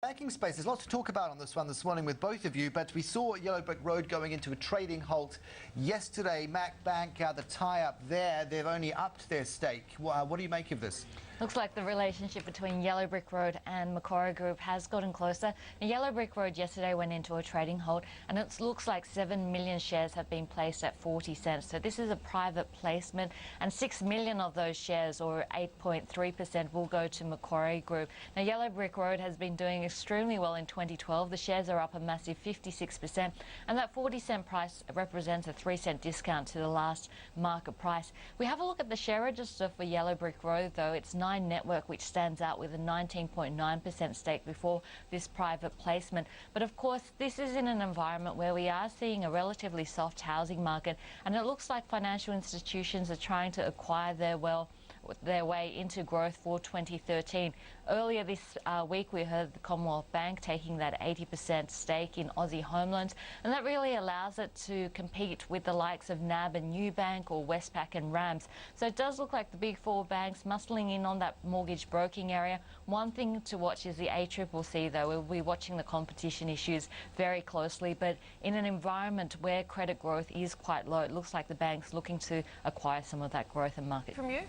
Banking space, there's lots to talk about on this one this morning with both of you, but we saw Yellow Brick Road going into a trading halt yesterday. Mac Bank, the tie-up there, they've only upped their stake. What do you make of this? Looks like the relationship between Yellow Brick Road and Macquarie Group has gotten closer. Now, Yellow Brick Road yesterday went into a trading halt, and it looks like 7 million shares have been placed at 40 cents. So this is a private placement, and 6 million of those shares, or 8.3%, will go to Macquarie Group. Now, Yellow Brick Road has been doing extremely well in 2012. The shares are up a massive 56%, and that 40-cent price represents a 3-cent discount to the last market price. We have a look at the share register for Yellow Brick Road, though. It's Network, which stands out with a 19.9% stake before this private placement. But of course, this is in an environment where we are seeing a relatively soft housing market, and it looks like financial institutions are trying to acquire their way into growth for 2013. Earlier this week, we heard the Commonwealth Bank taking that 80% stake in Aussie home loans, and that really allows it to compete with the likes of NAB and Ubank or Westpac and RAMS. So it does look like the big four banks muscling in on that mortgage broking area. One thing to watch is the ACCC, though. We'll be watching the competition issues very closely, but in an environment where credit growth is quite low, it looks like the bank's looking to acquire some of that growth in market. From you?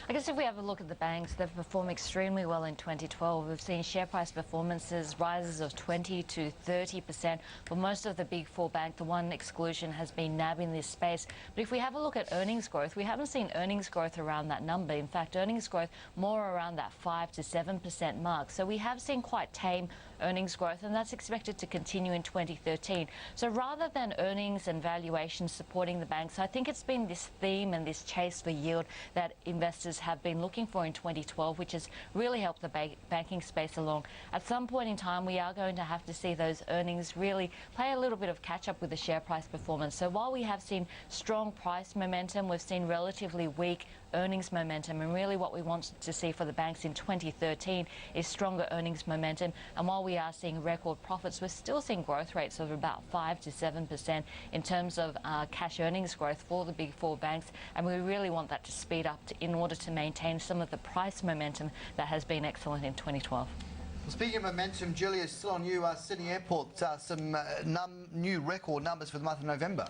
I guess if we have a look at the banks, they've performed extremely well in 2012. We've seen share price performances rises of 20 to 30% for most of the big four banks. The one exclusion has been NAB in this space. But if we have a look at earnings growth, we haven't seen earnings growth around that number. In fact, earnings growth more around that 5 to 7% mark. So we have seen quite tame earnings growth, and that's expected to continue in 2013. So rather than earnings and valuations supporting the banks, I think it's been this theme and this chase for yield that investors have been looking for in 2012, which has really helped the banking space along. At some point in time, we are going to have to see those earnings really play a little bit of catch-up with the share price performance. So while we have seen strong price momentum, we've seen relatively weak earnings momentum, and really what we want to see for the banks in 2013 is stronger earnings momentum. And while we are seeing record profits, we're still seeing growth rates of about 5 to 7% in terms of cash earnings growth for the big four banks, and we really want that to speed up in order to maintain some of the price momentum that has been excellent in 2012. Well, speaking of momentum, Julia, still on you. Sydney Airport, some new record numbers for the month of November.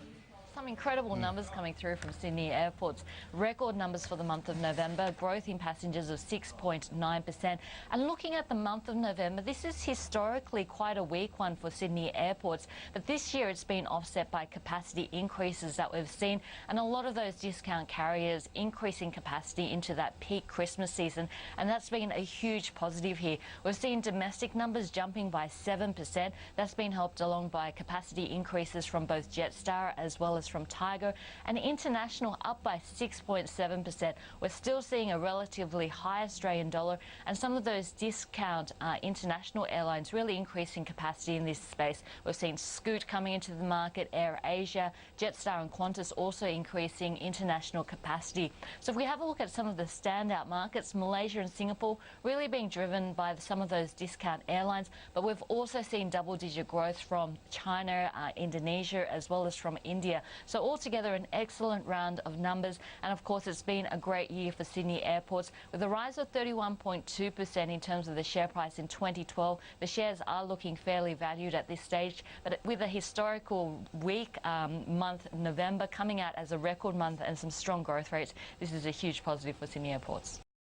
Some incredible numbers coming through from Sydney Airport's record numbers for the month of November, growth in passengers of 6.9%. And looking at the month of November, this is historically quite a weak one for Sydney Airports, but this year it's been offset by capacity increases that we've seen, and a lot of those discount carriers increasing capacity into that peak Christmas season, and that's been a huge positive here. We've seen domestic numbers jumping by 7%. That's been helped along by capacity increases from both Jetstar as well as from Tiger, and international up by 6.7%. We're still seeing a relatively high Australian dollar, and some of those discount international airlines really increasing capacity in this space. We've seen Scoot coming into the market, Air Asia, Jetstar and Qantas also increasing international capacity. So if we have a look at some of the standout markets, Malaysia and Singapore really being driven by some of those discount airlines, but we've also seen double-digit growth from China, Indonesia, as well as from India. So altogether an excellent round of numbers, and of course it's been a great year for Sydney Airports with a rise of 31.2% in terms of the share price in 2012. The shares are looking fairly valued at this stage, but with a historical weak month, November, coming out as a record month and some strong growth rates, this is a huge positive for Sydney Airports.